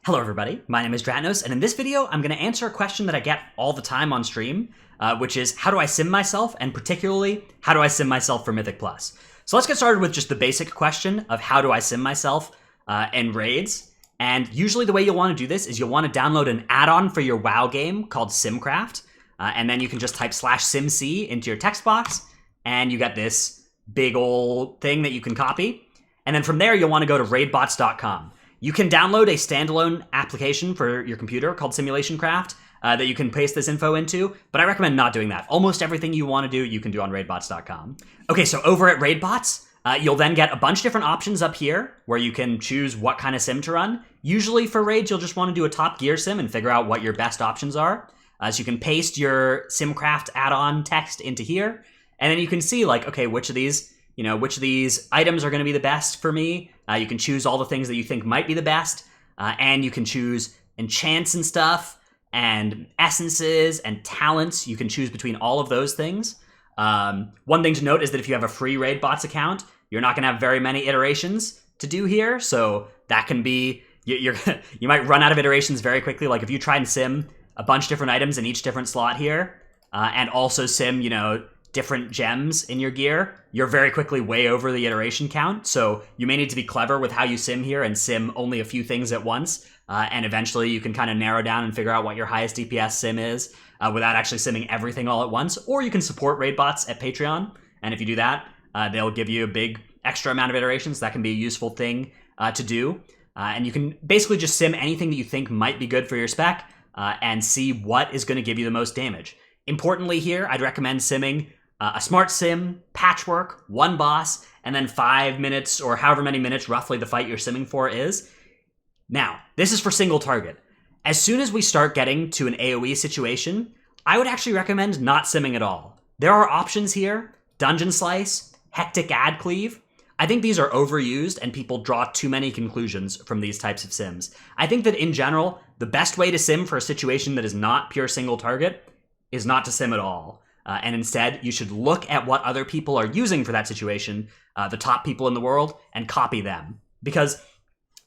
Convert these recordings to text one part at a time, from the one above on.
Hello everybody, my name is Dratnos, and in this video I'm going to answer a question that I get all the time on stream, which is how do I sim myself, and particularly, how do I sim myself for Mythic Plus? So let's get started with just the basic question of how do I sim myself in raids. And usually the way you'll want to do this is you'll want to download an add-on for your WoW game called Simcraft, and then you can just type /simc into your text box, and you get this big old thing that you can copy. And then from there you'll want to go to raidbots.com. You can download a standalone application for your computer called Simulation Craft that you can paste this info into, but I recommend not doing that. Almost everything you want to do, you can do on raidbots.com. Okay, so over at Raidbots, you'll then get a bunch of different options up here where you can choose what kind of sim to run. Usually for raids, you'll just want to do a top gear sim and figure out what your best options are. So you can paste your Simcraft add-on text into here, and then you can see like, okay, which of these items are going to be the best for me. You can choose all the things that you think might be the best, and you can choose enchants and stuff, and essences and talents. You can choose between all of those things. One thing to note is that if you have a free Raidbots account, you're not going to have very many iterations to do here, so that can be, you might run out of iterations very quickly. Like if you try and sim a bunch of different items in each different slot here, and also sim, different gems in your gear, you're very quickly way over the iteration count. So you may need to be clever with how you sim here and sim only a few things at once. And eventually you can kind of narrow down and figure out what your highest DPS sim is without actually simming everything all at once. Or you can support Raidbots at Patreon. And if you do that, they'll give you a big extra amount of iterations. That can be a useful thing to do. And you can basically just sim anything that you think might be good for your spec and see what is going to give you the most damage. Importantly here, I'd recommend simming a smart sim, patchwork, one boss, and then 5 minutes or however many minutes roughly the fight you're simming for is. Now, this is for single target. As soon as we start getting to an AoE situation, I would actually recommend not simming at all. There are options here, Dungeon Slice, Hectic Ad Cleave. I think these are overused and people draw too many conclusions from these types of sims. I think that in general, the best way to sim for a situation that is not pure single target is not to sim at all. And instead, you should look at what other people are using for that situation, the top people in the world, and copy them. Because,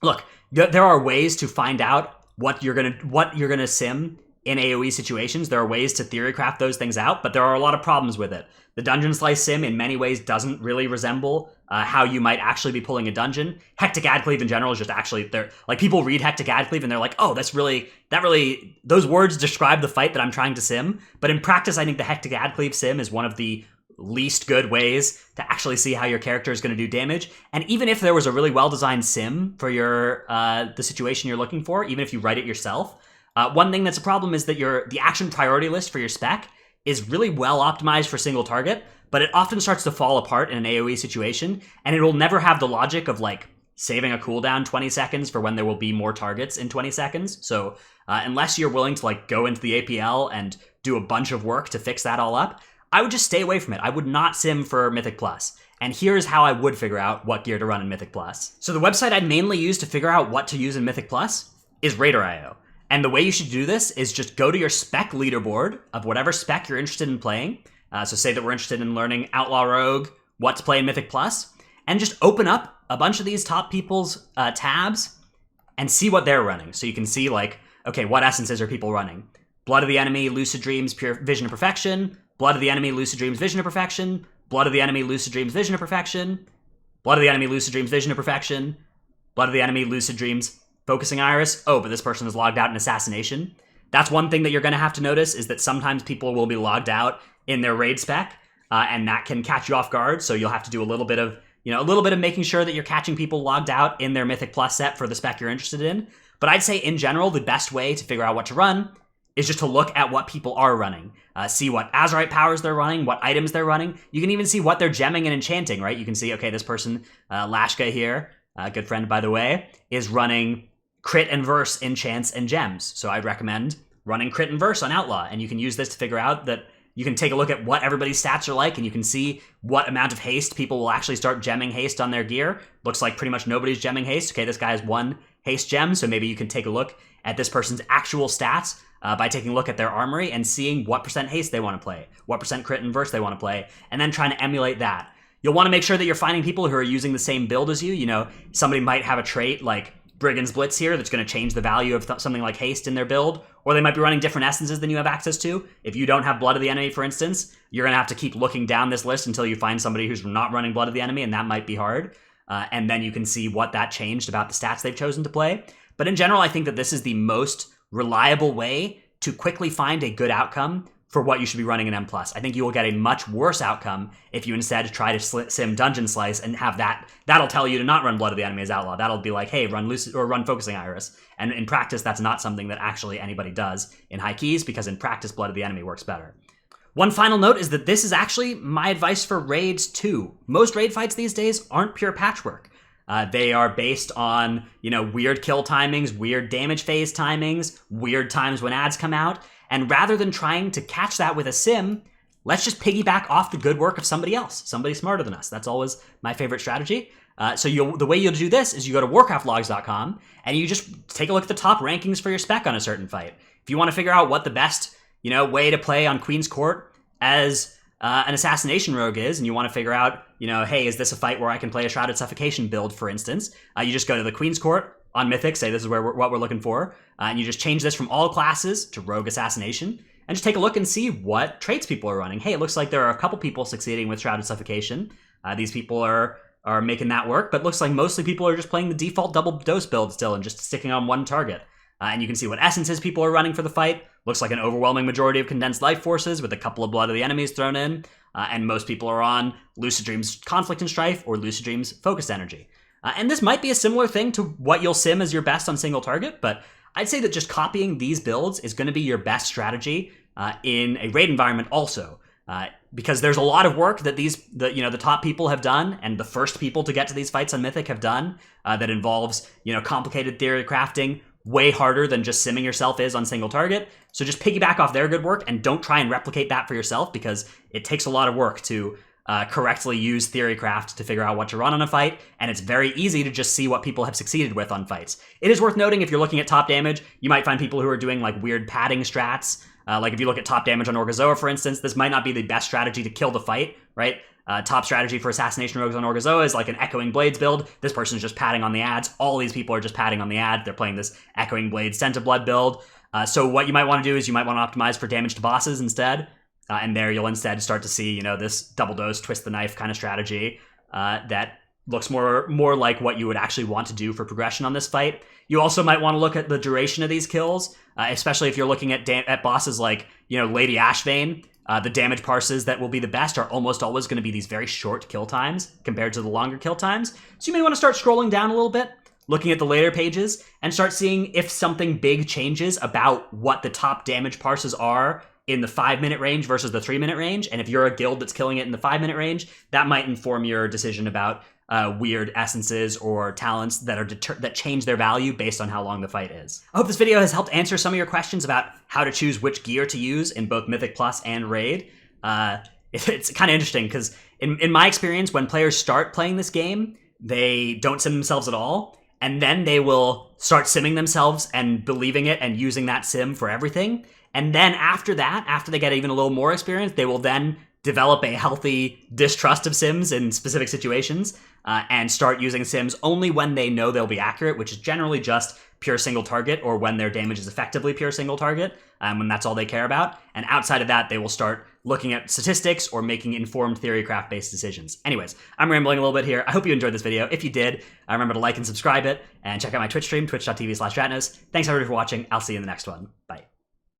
look, there are ways to find out what you're gonna sim in AoE situations. There are ways to theory craft those things out, but there are a lot of problems with it. The Dungeon Slice sim, in many ways, doesn't really resemble how you might actually be pulling a dungeon. Hectic Ad Cleave in general is just actually, like people read Hectic Ad Cleave and they're like, oh, those words describe the fight that I'm trying to sim. But in practice, I think the Hectic Ad Cleave sim is one of the least good ways to actually see how your character is going to do damage. And even if there was a really well-designed sim for your the situation you're looking for, even if you write it yourself, one thing that's a problem is that the action priority list for your spec is really well optimized for single target, but it often starts to fall apart in an AoE situation, and it will never have the logic of like saving a cooldown 20 seconds for when there will be more targets in 20 seconds. So unless you're willing to like go into the APL and do a bunch of work to fix that all up, I would just stay away from it. I would not sim for Mythic Plus. And here's how I would figure out what gear to run in Mythic Plus. So the website I'd mainly use to figure out what to use in Mythic Plus is Raider.io. And the way you should do this is just go to your spec leaderboard of whatever spec you're interested in playing. So say that we're interested in learning Outlaw Rogue, what to play in Mythic Plus, and just open up a bunch of these top people's tabs and see what they're running. So you can see like, okay, what essences are people running? Blood of the Enemy, Lucid Dreams, Pure Vision of Perfection, Blood of the Enemy, Lucid Dreams, Vision of Perfection, Blood of the Enemy, Lucid Dreams, Vision of Perfection, Blood of the Enemy, Lucid Dreams, Vision of Perfection, Blood of the Enemy, Lucid Dreams, Focusing Iris. Oh, but this person is logged out in Assassination. That's one thing that you're going to have to notice is that sometimes people will be logged out in their raid spec, and that can catch you off guard. So you'll have to do a little bit of making sure that you're catching people logged out in their Mythic Plus set for the spec you're interested in. But I'd say in general, the best way to figure out what to run is just to look at what people are running. See what Azurite powers they're running, what items they're running. You can even see what they're gemming and enchanting, right? You can see, okay, this person, Lashka here, a good friend by the way, is running crit and verse enchants and gems. So I'd recommend running crit and verse on Outlaw. And you can use this to figure out that you can take a look at what everybody's stats are like, and you can see what amount of haste people will actually start gemming haste on their gear. Looks like pretty much nobody's gemming haste. Okay, this guy has 1 haste gem, so maybe you can take a look at this person's actual stats by taking a look at their armory and seeing what % haste they want to play, what % crit and verse they want to play, and then trying to emulate that. You'll want to make sure that you're finding people who are using the same build as you. Somebody might have a trait like Brigand's Blitz here that's going to change the value of something like Haste in their build, or they might be running different essences than you have access to. If you don't have Blood of the Enemy, for instance, you're going to have to keep looking down this list until you find somebody who's not running Blood of the Enemy, and that might be hard. And then you can see what that changed about the stats they've chosen to play. But in general, I think that this is the most reliable way to quickly find a good outcome for what you should be running in M+. I think you will get a much worse outcome if you instead try to sim Dungeon Slice and have that. That'll tell you to not run Blood of the Enemy as Outlaw. That'll be like, hey, run Lucid or run Focusing Iris. And in practice, that's not something that actually anybody does in high keys, because in practice, Blood of the Enemy works better. One final note is that this is actually my advice for raids too. Most raid fights these days aren't pure patchwork. They are based on, weird kill timings, weird damage phase timings, weird times when ads come out. And rather than trying to catch that with a sim, let's just piggyback off the good work of somebody else, somebody smarter than us. That's always my favorite strategy. So the way you'll do this is you go to warcraftlogs.com and you just take a look at the top rankings for your spec on a certain fight. If you want to figure out what the best, way to play on Queen's Court as an assassination rogue is, and you want to figure out, hey, is this a fight where I can play a Shrouded Suffocation build, for instance, you just go to the Queen's Court on Mythic, say this is what we're looking for, and you just change this from all classes to Rogue Assassination, and just take a look and see what traits people are running. Hey, it looks like there are a couple people succeeding with Shrouded Suffocation. These people are making that work, but it looks like mostly people are just playing the default double dose build still and just sticking on one target. And you can see what essences people are running for the fight. Looks like an overwhelming majority of Condensed Life Forces with a couple of Blood of the Enemies thrown in. And most people are on Lucid Dream's Conflict and Strife or Lucid Dream's Focused Energy. And this might be a similar thing to what you'll sim as your best on single target, but I'd say that just copying these builds is going to be your best strategy in a raid environment also. Because there's a lot of work that the top people have done, and the first people to get to these fights on Mythic have done, that involves, complicated theory crafting, way harder than just simming yourself is on single target. So just piggyback off their good work and don't try and replicate that for yourself, because it takes a lot of work to correctly use theorycraft to figure out what to run on a fight, and it's very easy to just see what people have succeeded with on fights. It is worth noting, if you're looking at top damage, you might find people who are doing like weird padding strats. Like if you look at top damage on Orgazoa, for instance, this might not be the best strategy to kill the fight, right? Top strategy for Assassination Rogues on Orgazoa is like an Echoing Blades build. This person's just padding on the ads. All these people are just padding on the ad. They're playing this Echoing Blades Scent of Blood build. So what you might want to do is you might want to optimize for damage to bosses instead. And there you'll instead start to see, this double dose, twist the knife kind of strategy that looks more like what you would actually want to do for progression on this fight. You also might want to look at the duration of these kills, especially if you're looking at bosses like, Lady Ashvane. The damage parses that will be the best are almost always going to be these very short kill times compared to the longer kill times. So you may want to start scrolling down a little bit, looking at the later pages, and start seeing if something big changes about what the top damage parses are in the 5-minute range versus the 3-minute range. And if you're a guild that's killing it in the 5-minute range, that might inform your decision about weird essences or talents that change their value based on how long the fight is. I hope this video has helped answer some of your questions about how to choose which gear to use in both Mythic Plus and Raid. It's kind of interesting because in my experience, when players start playing this game, they don't sim themselves at all. And then they will start simming themselves and believing it and using that sim for everything. And then after that, after they get even a little more experience, they will then develop a healthy distrust of sims in specific situations and start using sims only when they know they'll be accurate, which is generally just pure single target, or when their damage is effectively pure single target, when that's all they care about. And outside of that, they will start looking at statistics or making informed theorycraft-based decisions. Anyways, I'm rambling a little bit here. I hope you enjoyed this video. If you did, remember to like and subscribe it, and check out my Twitch stream, twitch.tv/Dratnos. Thanks everybody for watching. I'll see you in the next one.